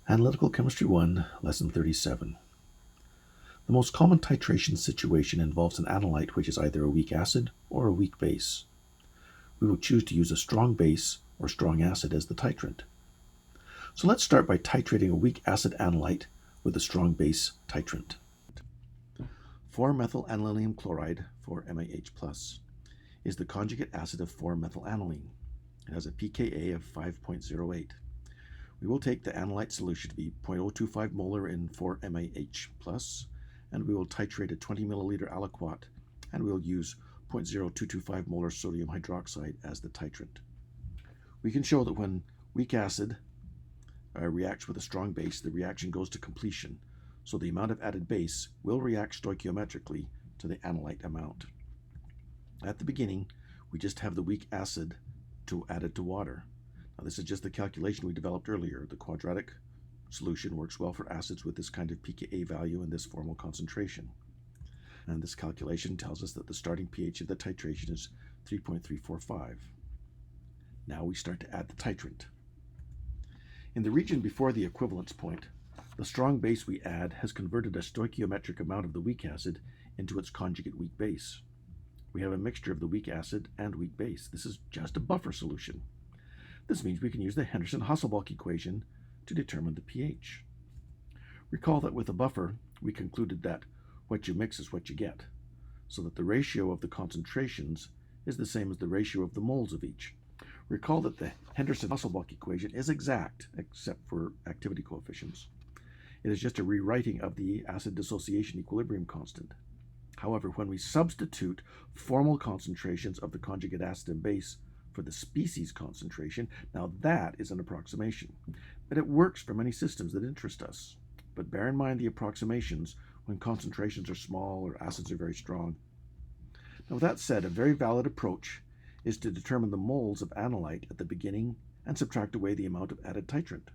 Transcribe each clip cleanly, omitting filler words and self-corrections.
Analytical Chemistry 1, Lesson 37. The most common titration situation involves an analyte which is either a weak acid or a weak base. We will choose to use a strong base or strong acid as the titrant. So let's start by titrating a weak acid analyte with a strong base titrant. 4-methyl-aniline chloride, 4MaH+, is the conjugate acid of 4-methylaniline. It has a pKa of 5.08. We will take the analyte solution to be 0.025 molar in 4MaH+, and we will titrate a 20 milliliter aliquot, and we'll use 0.0225 molar sodium hydroxide as the titrant. We can show that when weak acid reacts with a strong base, the reaction goes to completion, so the amount of added base will react stoichiometrically to the analyte amount. At the beginning, we just have the weak acid added to water. Now, this is just the calculation we developed earlier. The quadratic solution works well for acids with this kind of pKa value and this formal concentration. And this calculation tells us that the starting pH of the titration is 3.345. Now we start to add the titrant. In the region before the equivalence point, the strong base we add has converted a stoichiometric amount of the weak acid into its conjugate weak base. We have a mixture of the weak acid and weak base. This is just a buffer solution. This means we can use the Henderson-Hasselbalch equation to determine the pH. Recall that with a buffer, we concluded that what you mix is what you get, so that the ratio of the concentrations is the same as the ratio of the moles of each. Recall that the Henderson-Hasselbalch equation is exact, except for activity coefficients. It is just a rewriting of the acid dissociation equilibrium constant. However, when we substitute formal concentrations of the conjugate acid and base for the species concentration, now that is an approximation. But it works for many systems that interest us. But bear in mind the approximations when concentrations are small or acids are very strong. Now, with that said, a very valid approach is to determine the moles of analyte at the beginning and subtract away the amount of added titrant.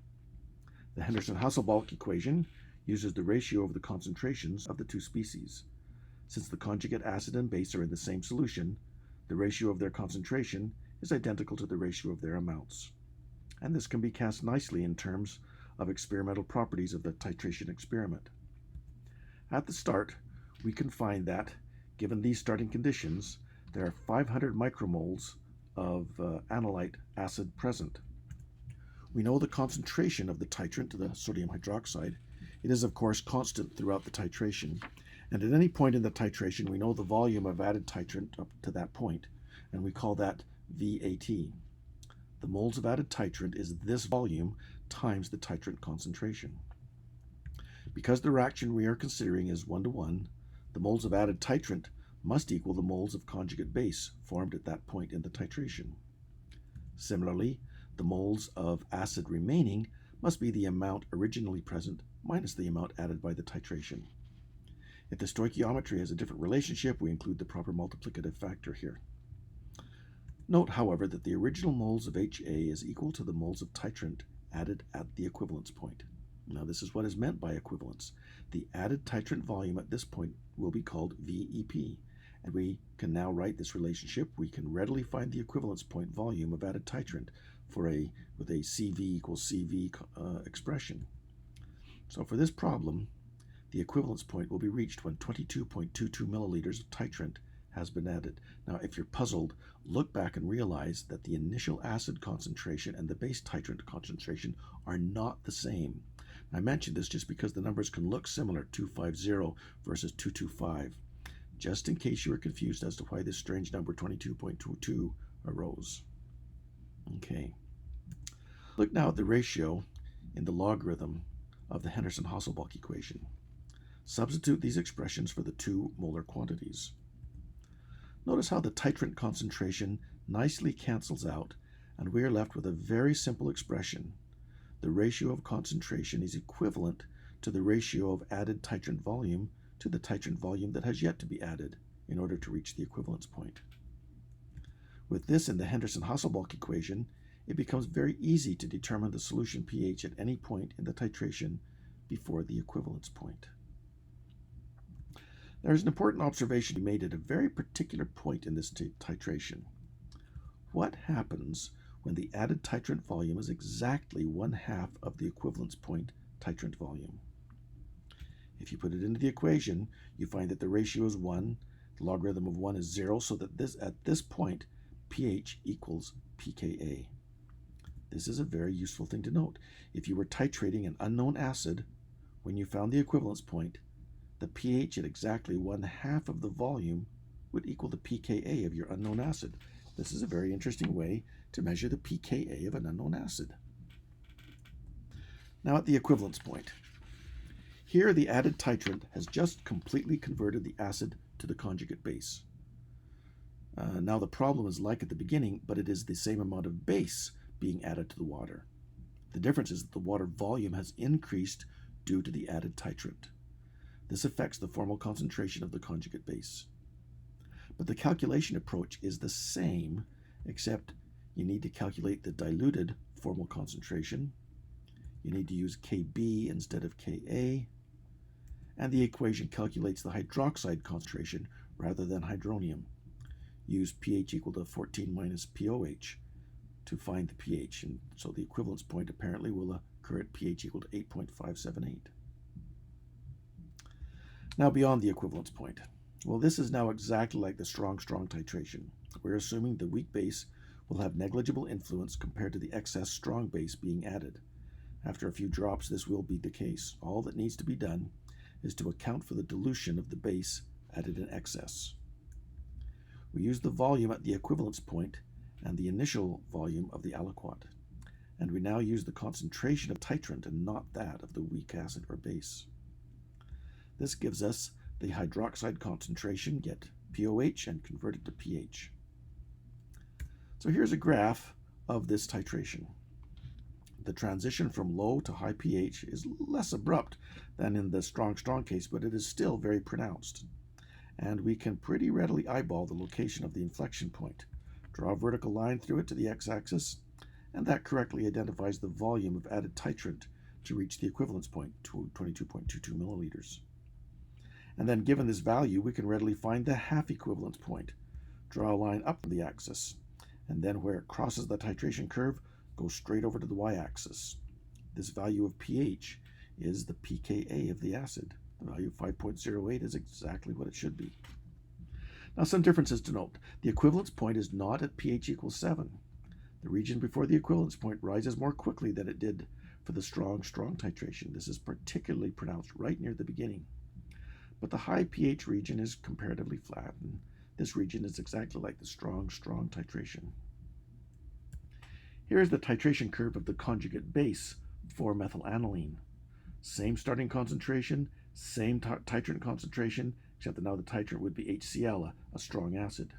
The Henderson-Hasselbalch equation uses the ratio of the concentrations of the two species. Since the conjugate acid and base are in the same solution, the ratio of their concentration is identical to the ratio of their amounts. And this can be cast nicely in terms of experimental properties of the titration experiment. At the start, we can find that, given these starting conditions, there are 500 micromoles of analyte acid present. We know the concentration of the titrant, the sodium hydroxide. It is, of course, constant throughout the titration. And at any point in the titration, we know the volume of added titrant up to that point, and we call that VAT. The moles of added titrant is this volume times the titrant concentration. Because the reaction we are considering is 1:1, the moles of added titrant must equal the moles of conjugate base formed at that point in the titration. Similarly, the moles of acid remaining must be the amount originally present minus the amount added by the titration. If the stoichiometry has a different relationship, we include the proper multiplicative factor here. Note, however, that the original moles of HA is equal to the moles of titrant added at the equivalence point. Now, this is what is meant by equivalence. The added titrant volume at this point will be called VEP, and we can now write this relationship. We can readily find the equivalence point volume of added titrant with a CV equals CV expression. So for this problem, the equivalence point will be reached when 22.22 milliliters of titrant has been added. Now, if you're puzzled, look back and realize that the initial acid concentration and the base titrant concentration are not the same. I mentioned this just because the numbers can look similar, 250 versus 225, just in case you were confused as to why this strange number 22.22 arose. Okay. Look now at the ratio in the logarithm of the Henderson-Hasselbalch equation. Substitute these expressions for the two molar quantities. Notice how the titrant concentration nicely cancels out, and we are left with a very simple expression. The ratio of concentration is equivalent to the ratio of added titrant volume to the titrant volume that has yet to be added in order to reach the equivalence point. With this in the Henderson-Hasselbalch equation, it becomes very easy to determine the solution pH at any point in the titration before the equivalence point. There is an important observation to be made at a very particular point in this titration. What happens when the added titrant volume is exactly 1/2 of the equivalence point titrant volume. If you put it into the equation, you find that the ratio is 1, the logarithm of 1 is 0, so that at this point, pH equals pKa. This is a very useful thing to note. If you were titrating an unknown acid, when you found the equivalence point, the pH at exactly 1/2 of the volume would equal the pKa of your unknown acid. This is a very interesting way to measure the pKa of an unknown acid. Now at the equivalence point. Here the added titrant has just completely converted the acid to the conjugate base. Now the problem is like at the beginning, but it is the same amount of base being added to the water. The difference is that the water volume has increased due to the added titrant. This affects the formal concentration of the conjugate base. But the calculation approach is the same, except you need to calculate the diluted formal concentration. You need to use Kb instead of Ka, and the equation calculates the hydroxide concentration rather than hydronium. Use pH equal to 14 minus pOH to find the pH, and so the equivalence point apparently will occur at pH equal to 8.578. Now beyond the equivalence point. Well, this is now exactly like the strong-strong titration. We're assuming the weak base will have negligible influence compared to the excess strong base being added. After a few drops, this will be the case. All that needs to be done is to account for the dilution of the base added in excess. We use the volume at the equivalence point and the initial volume of the aliquot. And we now use the concentration of titrant and not that of the weak acid or base. This gives us the hydroxide concentration, get pOH, and convert it to pH. So here's a graph of this titration. The transition from low to high pH is less abrupt than in the strong-strong case, but it is still very pronounced. And we can pretty readily eyeball the location of the inflection point. Draw a vertical line through it to the x-axis, and that correctly identifies the volume of added titrant to reach the equivalence point, 22.22 milliliters. And then given this value, we can readily find the half equivalence point. Draw a line up the axis, and then where it crosses the titration curve, go straight over to the y-axis. This value of pH is the pKa of the acid. The value of 5.08 is exactly what it should be. Now some differences to note. The equivalence point is not at pH equals 7. The region before the equivalence point rises more quickly than it did for the strong-strong titration. This is particularly pronounced right near the beginning. But the high pH region is comparatively flat, and this region is exactly like the strong-strong titration. Here is the titration curve of the conjugate base for methylaniline. Same starting concentration, same titrant concentration, except that now the titrant would be HCl, a strong acid.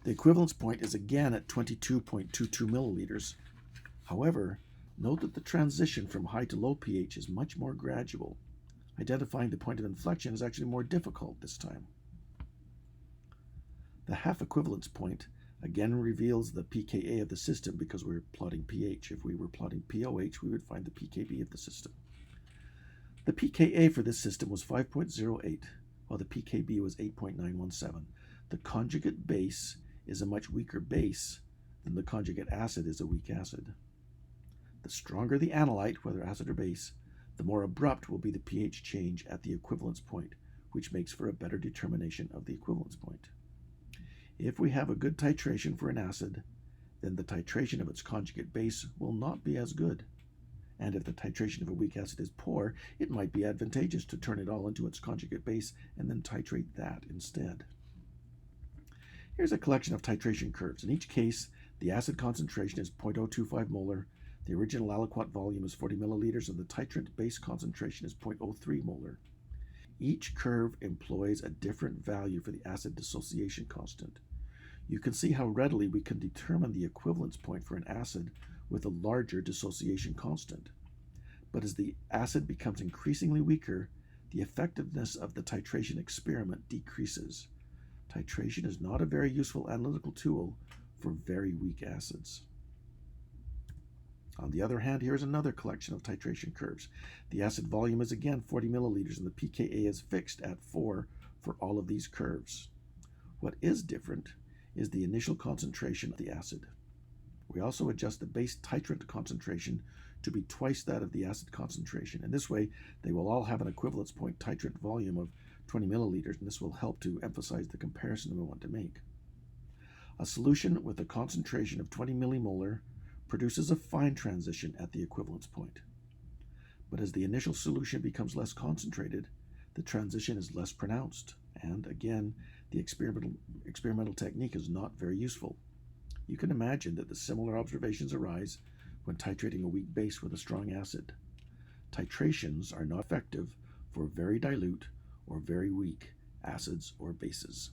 The equivalence point is again at 22.22 milliliters. However, note that the transition from high to low pH is much more gradual. Identifying the point of inflection is actually more difficult this time. The half equivalence point again reveals the pKa of the system because we're plotting pH. If we were plotting pOH, we would find the pKb of the system. The pKa for this system was 5.08, while the pKb was 8.917. The conjugate base is a much weaker base than the conjugate acid is a weak acid. The stronger the analyte, whether acid or base, the more abrupt will be the pH change at the equivalence point, which makes for a better determination of the equivalence point. If we have a good titration for an acid, then the titration of its conjugate base will not be as good. And if the titration of a weak acid is poor, it might be advantageous to turn it all into its conjugate base and then titrate that instead. Here's a collection of titration curves. In each case, the acid concentration is 0.025 molar, the original aliquot volume is 40 milliliters, and the titrant base concentration is 0.03 molar. Each curve employs a different value for the acid dissociation constant. You can see how readily we can determine the equivalence point for an acid with a larger dissociation constant. But as the acid becomes increasingly weaker, the effectiveness of the titration experiment decreases. Titration is not a very useful analytical tool for very weak acids. On the other hand, here is another collection of titration curves. The acid volume is again 40 milliliters, and the pKa is fixed at 4 for all of these curves. What is different is the initial concentration of the acid. We also adjust the base titrant concentration to be twice that of the acid concentration. And this way, they will all have an equivalence point titrant volume of 20 milliliters, and this will help to emphasize the comparison we want to make. A solution with a concentration of 20 millimolar produces a fine transition at the equivalence point. But as the initial solution becomes less concentrated, the transition is less pronounced, and again, the experimental technique is not very useful. You can imagine that the similar observations arise when titrating a weak base with a strong acid. Titrations are not effective for very dilute or very weak acids or bases.